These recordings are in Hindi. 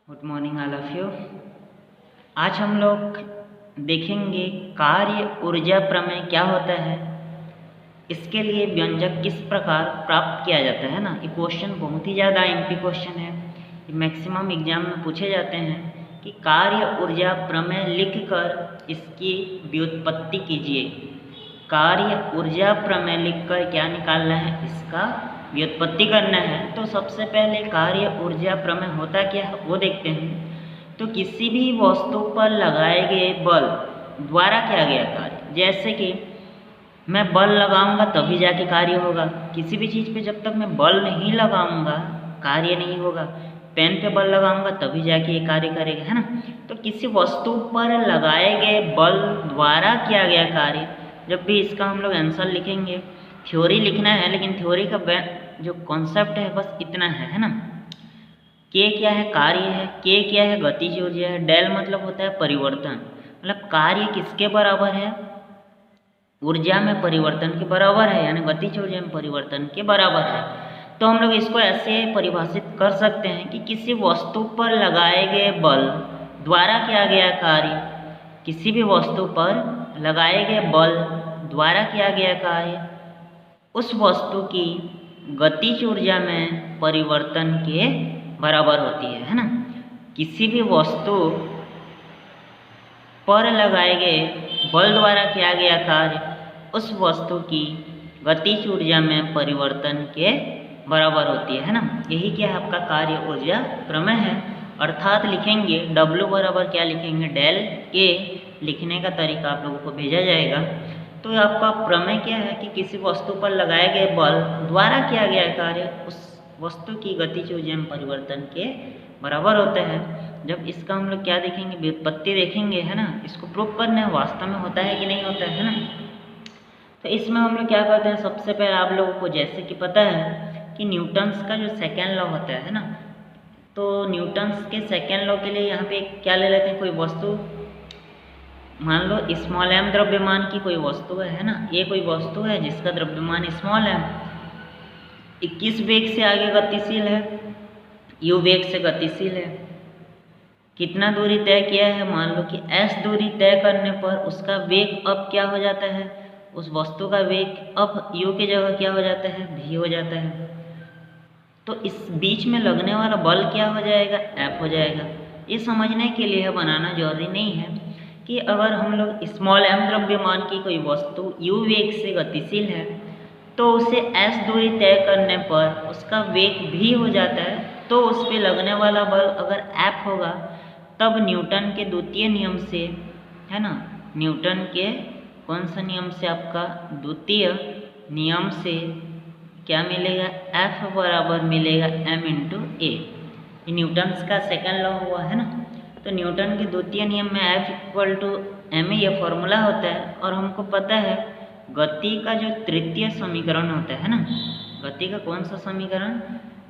Good morning all of you. आज हम लोग देखेंगे कार्य ऊर्जा प्रमेय क्या होता है, इसके लिए व्यंजक किस प्रकार प्राप्त किया जाता है ना। ये क्वेश्चन बहुत ही ज़्यादा एमपी क्वेश्चन है, ये मैक्सिमम एग्जाम में पूछे जाते हैं कि कार्य ऊर्जा प्रमेय लिखकर इसकी व्युत्पत्ति कीजिए। कार्य ऊर्जा प्रमेय लिखकर क्या निकालना है, इसका व्युत्पत्ति करना है। तो सबसे पहले कार्य ऊर्जा प्रमेय होता क्या है वो देखते हैं। तो किसी भी वस्तु पर लगाए गए बल द्वारा किया गया कार्य, जैसे कि मैं बल लगाऊंगा तभी जाके कार्य होगा। किसी भी चीज़ पे जब तक मैं बल नहीं लगाऊंगा कार्य नहीं होगा। पेन पे बल लगाऊंगा तभी जाके ये कार्य करेगा, है ना। तो किसी वस्तु पर लगाए गए बल द्वारा किया गया कार्य, जब भी इसका हम लोग आंसर लिखेंगे, थ्योरी लिखना है, लेकिन थ्योरी का जो कॉन्सेप्ट है बस इतना है ना। के क्या है, कार्य है। के क्या है, गतिज ऊर्जा है। डेल मतलब होता है परिवर्तन, मतलब कार्य किसके बराबर है, ऊर्जा में परिवर्तन के बराबर है, यानी गतिज ऊर्जा में परिवर्तन के बराबर है। तो हम लोग इसको ऐसे परिभाषित कर सकते हैं कि किसी वस्तु पर लगाए गए बल द्वारा किया गया कार्य, किसी भी वस्तु पर लगाए गए बल द्वारा किया गया कार्य उस वस्तु की गतिज ऊर्जा में परिवर्तन के बराबर होती है ना। किसी भी वस्तु पर लगाए गए बल द्वारा किया गया कार्य उस वस्तु की गतिज ऊर्जा में परिवर्तन के बराबर होती है ना। यही क्या है, आपका कार्य ऊर्जा प्रमेय है। अर्थात लिखेंगे W बराबर क्या लिखेंगे, डेल A। लिखने का तरीका आप लोगों को भेजा जाएगा। तो आपका प्रमेय क्या है कि किसी वस्तु पर लगाए गए बल द्वारा किया गया कार्य उस वस्तु की गतिज ऊर्जा में परिवर्तन के बराबर होता है। जब इसका हम लोग क्या देखेंगे, व्युत्पत्ति देखेंगे, है ना। इसको प्रूव करना है वास्तव में होता है कि नहीं होता है ना। तो इसमें हम लोग क्या करते हैं, सबसे पहले आप लोगों को जैसे कि पता है कि न्यूटन्स का जो सेकेंड लॉ होता है ना, तो न्यूटन्स के सेकेंड लॉ के लिए यहाँ पे क्या ले लेते हैं, कोई वस्तु, मान लो स्मॉल m द्रव्यमान की कोई वस्तु है ना। ये कोई वस्तु है जिसका द्रव्यमान स्मॉल है, 21 वेग से आगे गतिशील है, u वेग से गतिशील है। कितना दूरी तय किया है, मान लो कि s दूरी तय करने पर उसका वेग अब क्या हो जाता है, उस वस्तु का वेग अब u की जगह क्या हो जाता है, v हो जाता है। तो इस बीच में लगने वाला बल क्या हो जाएगा, F हो जाएगा। ये समझने के लिए बनाना जरूरी नहीं है कि अगर हम लोग स्मॉल m द्रव्यमान की कोई वस्तु u वेग से गतिशील है तो उसे s दूरी तय करने पर उसका वेग v हो जाता है, तो उस पर लगने वाला बल अगर F होगा तब न्यूटन के द्वितीय नियम से, है ना, न्यूटन के कौन सा नियम से, आपका द्वितीय नियम से क्या मिलेगा, F बराबर मिलेगा m इंटू ए। ये न्यूटन्स का सेकेंड लॉ हुआ है ना। तो न्यूटन के द्वितीय नियम में F इक्वल टू m ये फॉर्मूला होता है। और हमको पता है गति का जो तृतीय समीकरण होता है ना, गति का कौन सा समीकरण,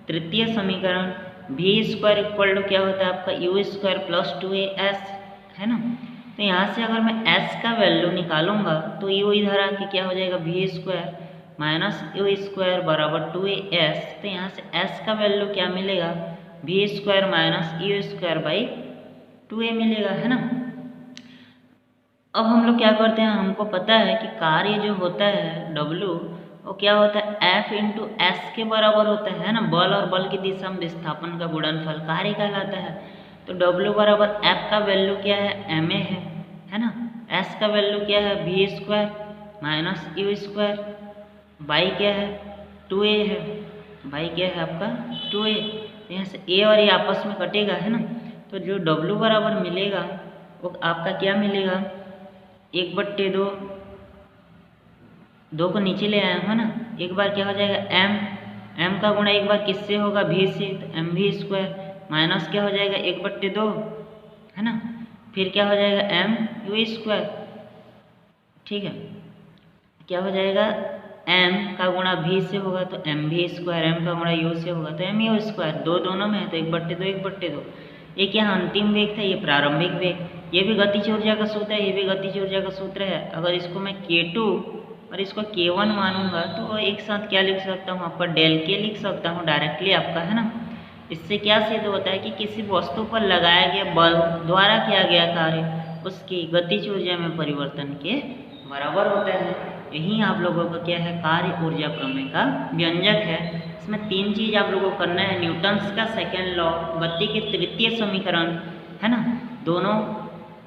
तृतीय समीकरण, v स्क्वायर इक्वल टू क्या होता है आपका u स्क्वायर प्लस 2as, है ना। तो यहाँ से अगर मैं s का वैल्यू निकालूंगा तो u इधर आके क्या हो जाएगा, v square minus u square बराबर 2as। तो यहाँ से s का वैल्यू क्या मिलेगा, v square minus u square by 2a मिलेगा, है ना। अब हम लोग क्या करते हैं, हमको पता है कि कार्य जो होता है W वो क्या होता है, F इंटू एस के बराबर होता है ना। बल और बल की दिशा में विस्थापन का गुणनफल कार्य कहलाता है। तो W बराबर F का वैल्यू क्या है, ma है ना। S का वैल्यू क्या है, v square minus u square by क्या है 2a है, बाई क्या है आपका 2a। यहाँ से a और a आपस में कटेगा, है ना। तो जो W बराबर मिलेगा वो आपका क्या मिलेगा, 1/2, 2 को नीचे ले आया है ना, एक बार क्या हो जाएगा m का गुणा एक बार किससे होगा, v से, तो mv स्क्वायर माइनस क्या हो जाएगा 1/2, है ना। फिर क्या हो जाएगा mu स्क्वायर, ठीक है। क्या हो जाएगा, m का गुणा v से होगा तो mv स्क्वायर, m का गुणा u से होगा तो mu स्क्वायर। दोनों में है तो 1/2। ये क्या अंतिम वेग था, ये प्रारंभिक वेग। ये भी गतिज ऊर्जा का सूत्र है, ये भी गतिज ऊर्जा का सूत्र है। अगर इसको मैं k2 और इसको k1 मानूंगा तो एक साथ क्या लिख सकता हूँ, आपका डेल के लिख सकता हूँ डायरेक्टली आपका, है ना। इससे क्या सिद्ध होता है कि किसी वस्तु पर लगाया गया बल द्वारा किया गया कार्य उसकी गतिज ऊर्जा में परिवर्तन के बराबर होता है। यही आप लोगों का क्या है, कार्य ऊर्जा प्रमेय का व्यंजक है। इसमें 3 चीज आप लोगों को करना है, न्यूटन्स का सेकेंड लॉ, गति के तृतीय समीकरण, है ना, दोनों,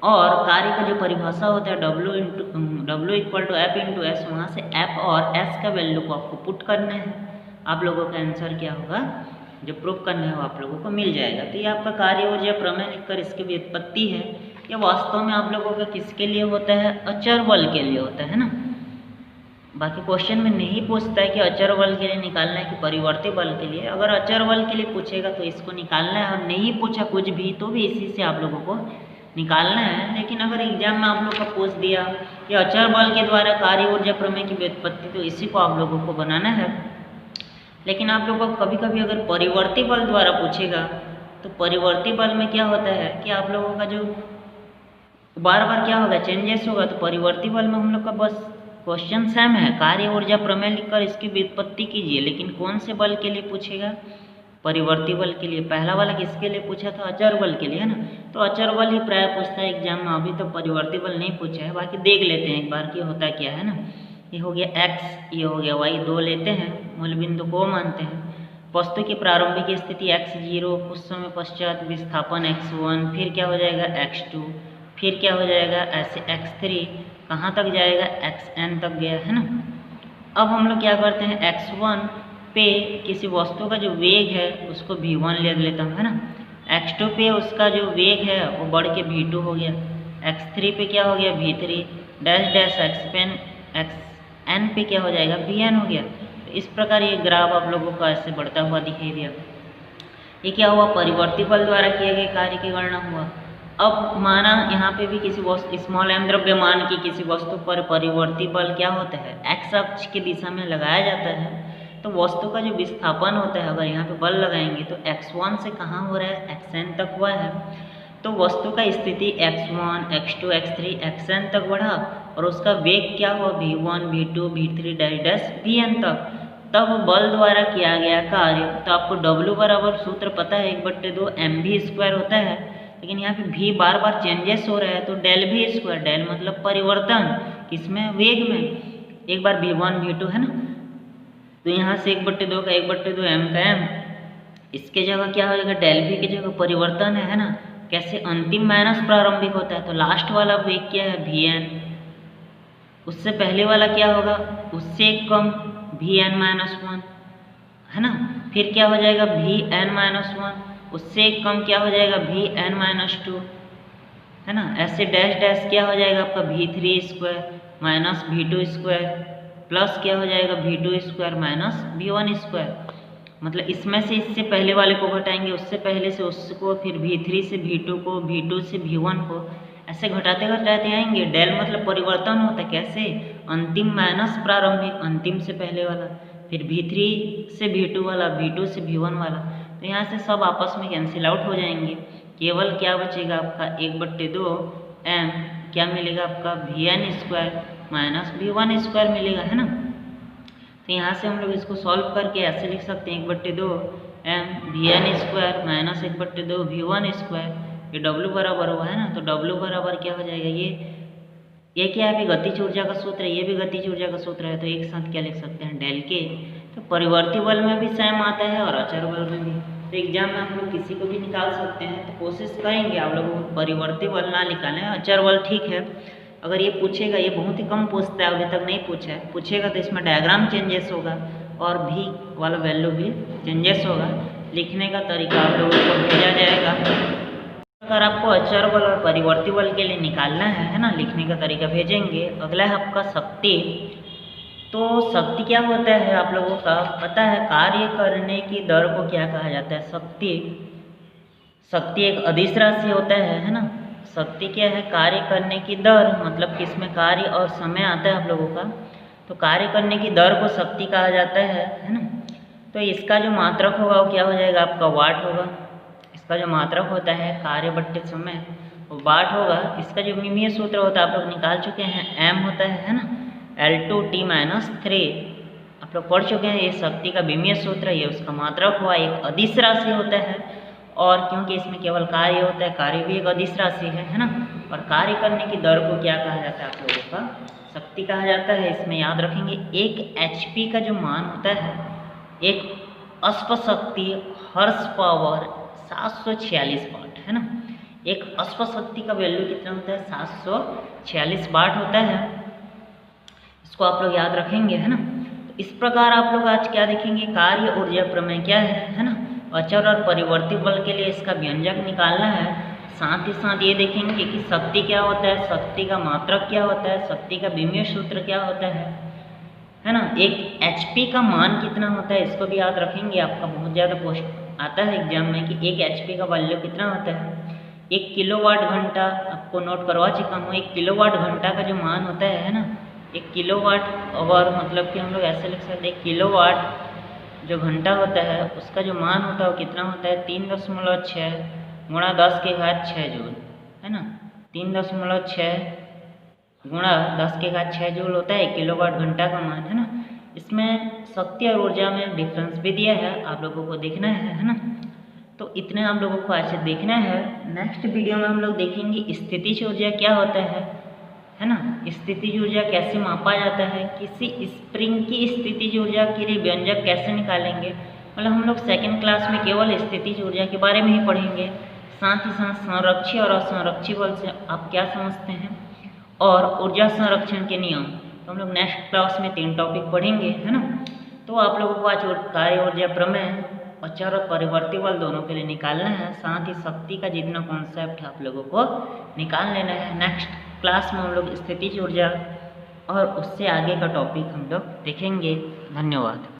और कार्य का जो परिभाषा होता है W equal to F into S, वहाँ से एफ और एस का वैल्यू को आपको पुट करना है। आप लोगों का आंसर क्या होगा, जो प्रूफ करना है वो आप लोगों को मिल जाएगा। तो ये आपका कार्य ऊर्जा प्रमेय लिखकर इसकी व्युत्पत्ति है। ये वास्तव में आप लोगों का किसके लिए होता है, अचर बल के लिए होता है ना। बाकी क्वेश्चन में नहीं पूछता है कि अचर बल के लिए निकालना है कि परिवर्ती बल के लिए। अगर अचर बल के लिए पूछेगा तो इसको निकालना है, और नहीं पूछा कुछ भी तो भी इसी से आप लोगों को निकालना है। लेकिन अगर एग्जाम में आप लोग का पूछ दिया कि अचर बल के द्वारा कार्य ऊर्जा प्रमेय की व्युत्पत्ति, तो इसी को आप लोगों को बनाना है। लेकिन आप लोगों को कभी कभी अगर परिवर्ती बल द्वारा पूछेगा तो परिवर्ती बल में क्या होता है कि आप लोगों का जो बार बार क्या होगा, चेंजेस होगा। तो परिवर्ती बल में हम लोग का बस क्वेश्चन सेम है, कार्य ऊर्जा प्रमेय लिखकर इसकी व्युत्पत्ति कीजिए। लेकिन कौन से बल के लिए पूछेगा, परिवर्ती बल के लिए। पहला वाला किसके लिए पूछा था, अचर बल के लिए, है ना। तो अचर बल ही प्राय पूछता है एग्जाम में, अभी तो परिवर्ती बल नहीं पूछा है। बाकी देख लेते हैं एक बार कि होता क्या है ना। ये हो गया x, ये हो गया y, 2 लेते हैं, मूल बिंदु को मानते हैं। वस्तु की प्रारंभिक स्थिति x0, कुछ समय पश्चात विस्थापन x1, फिर क्या हो जाएगा x2, फिर क्या हो जाएगा ऐसे x3, कहाँ तक जाएगा xn तक गया, है ना। अब हम लोग क्या करते हैं, x1 पे किसी वस्तु का जो वेग है उसको v1 ले लेता हूँ, है ना। x2 पे उसका जो वेग है वो बढ़ के v2 हो गया, x3 पे क्या हो गया v3, डैश डैश xn पे क्या हो जाएगा vn हो गया। तो इस प्रकार ये ग्राफ आप लोगों को ऐसे बढ़ता हुआ दिखाई दिया। ये क्या हुआ, परिवर्ती बल द्वारा किए गए कार्य की गणना हुआ। अब माना यहाँ पे भी किसी वस्तु स्मॉल m द्रव्यमान की किसी वस्तु पर परिवर्ती बल क्या होता है, x अक्ष की दिशा में लगाया जाता है। तो वस्तु का जो विस्थापन होता है, अगर यहाँ पे बल लगाएंगे तो x1 से कहाँ हो रहा है, xn तक हुआ है। तो वस्तु का स्थिति x1, x2, x3, xn तक बढ़ा और उसका वेग क्या हुआ, v1, v2, v3 dash vn तक। तब बल द्वारा किया गया कार्य, तो आपको W बराबर सूत्र पता है 1/2 mv² होता है। लेकिन यहाँ पे v बार बार चेंजेस हो रहा है तो डेल v², डेल मतलब परिवर्तन, किसमें, वेग में। एक बार v1 v2 है ना, तो यहाँ से 1/2 का 1/2 m का m, इसके जगह क्या हो जाएगा, डेल v की जगह परिवर्तन है ना। कैसे, अंतिम माइनस प्रारंभिक होता है, तो लास्ट वाला वेग क्या है vn, उससे पहले वाला क्या होगा, उससे कम vn-1, है ना। फिर क्या हो जाएगा vn-1, उससे कम क्या हो जाएगा vn-2, है ना। ऐसे डैश डैश क्या हो जाएगा आपका v3² माइनस v2² प्लस क्या हो जाएगा v2² माइनस v1²। मतलब इसमें से इससे पहले वाले को घटाएंगे, उससे पहले से उसको, फिर v3 से v2 को, v2 से v1 को, ऐसे घटाते घटाते आएंगे। डेल मतलब परिवर्तन होता है, कैसे, अंतिम माइनस प्रारंभिक, अंतिम से पहले वाला, फिर v3 से v2 वाला, v2 से v1 वाला। तो यहाँ से सब आपस में कैंसिल आउट हो जाएंगे। केवल क्या बचेगा आपका 1/2 m, क्या मिलेगा आपका vn² माइनस v1² मिलेगा, है ना। तो यहाँ से हम लोग इसको सॉल्व करके ऐसे लिख सकते हैं 1/2 m vn² माइनस 1/2 v1²। ये W बराबर हुआ है ना, तो W बराबर क्या हो जाएगा, ये क्या है, गतिज ऊर्जा का सूत्र है, ये भी गतिज ऊर्जा का सूत्र है। तो एक साथ क्या लिख सकते हैं, डेल के। तो परिवर्ती बल में भी सेम आता है और अचर बल में भी। तो एग्जाम में हम लोग किसी को भी निकाल सकते हैं, तो कोशिश करेंगे आप लोगों को परिवर्ती बल ना निकालें, अचर बल ठीक है। अगर ये पूछेगा, ये बहुत ही कम पूछता है, अभी तक नहीं पूछा है, पूछेगा तो इसमें डायग्राम चेंजेस होगा और भी वाला वैल्यू भी चेंजेस होगा। लिखने का तरीका आप लोगों को भेजा जाएगा। अगर आपको अचर बल और परिवर्ती बल के लिए निकालना है ना, लिखने का तरीका भेजेंगे। अगला है आपका शक्ति। तो शक्ति क्या होता है आप लोगों का पता है, कार्य करने की दर को क्या कहा जाता है, शक्ति एक अदिश राशि होता है ना। शक्ति क्या है, कार्य करने की दर, मतलब किसमें कार्य और समय आता है आप लोगों का। तो कार्य करने की दर को शक्ति कहा जाता है ना। तो इसका जो मात्रक होगा वो क्या हो जाएगा आपका वाट होगा। इसका जो मात्रक होता है कार्य बट्टे समय वो वाट होगा। इसका जो मिमीय सूत्र होता है आप लोग निकाल चुके हैं, m होता है ना, L2T-3 आप लोग पढ़ चुके हैं। ये शक्ति का विमीय सूत्र है, ये उसका मात्रक हुआ, एक अदिश राशि होता है। और क्योंकि इसमें केवल कार्य होता है, कार्य भी एक अदिश राशि है ना। और कार्य करने की दर को क्या कहा जाता है आप लोगों का? शक्ति कहा जाता है। इसमें याद रखेंगे 1 HP का जो मान होता है, एक अश्व शक्ति हॉर्स पावर 746 वाट है ना। एक अश्व शक्ति का वैल्यू कितना होता है? 746 वाट होता है। इसको आप लोग याद रखेंगे है ना। तो इस प्रकार आप लोग आज क्या देखेंगे? कार्य ऊर्जा प्रमेय क्या है ना। अचर और परिवर्ती बल के लिए इसका व्यंजक निकालना है। साथ ही साथ ये देखेंगे कि शक्ति क्या होता है, शक्ति का मात्रक क्या होता है, शक्ति का विमीय सूत्र क्या होता है ना। एक HP का मान कितना होता है, इसको भी याद रखेंगे। आपका बहुत ज़्यादा क्वेश्चन आता है एग्जाम में कि एक HP का वैल्यू कितना होता है। 1 किलोवाट घंटा आपको नोट करवा चुका हूँ। 1 किलोवाट घंटा का जो मान होता है ना, 1 किलोवाट आवर मतलब कि हम लोग ऐसे लिख सकते हैं, 1 किलोवाट जो घंटा होता है उसका जो मान होता है वो कितना होता है? 3.6 गुणा 10 के घात 6 जूल है ना। 3.6 गुणा 10 के घात 6 जूल होता है 1 किलोवाट घंटा का मान है ना। इसमें शक्ति और ऊर्जा में डिफरेंस भी दिया है, आप लोगों को देखना है ना। तो इतने आप लोगों को आज देखना है। नेक्स्ट वीडियो में हम लोग देखेंगे स्थितिज ऊर्जा क्या होता है ना। स्थितिज ऊर्जा कैसे मापा जाता है, किसी स्प्रिंग की स्थितिज ऊर्जा के लिए व्यंजक कैसे निकालेंगे। मतलब हम लोग सेकंड क्लास में केवल स्थितिज ऊर्जा के बारे में ही पढ़ेंगे। साथ ही साथ संरक्षी और असंरक्षी बल से आप क्या समझते हैं, और ऊर्जा संरक्षण के नियम। तो हम लोग नेक्स्ट क्लास में 3 टॉपिक पढ़ेंगे है ना। तो आप लोगों को आज कार्य ऊर्जा प्रमेय, अचर और परिवर्ती बल दोनों के लिए निकालना है। साथ ही शक्ति का जितना कॉन्सेप्ट है आप लोगों को निकाल लेना है। नेक्स्ट क्लास में हम लोग स्थितिज ऊर्जा और उससे आगे का टॉपिक हम लोग देखेंगे। धन्यवाद।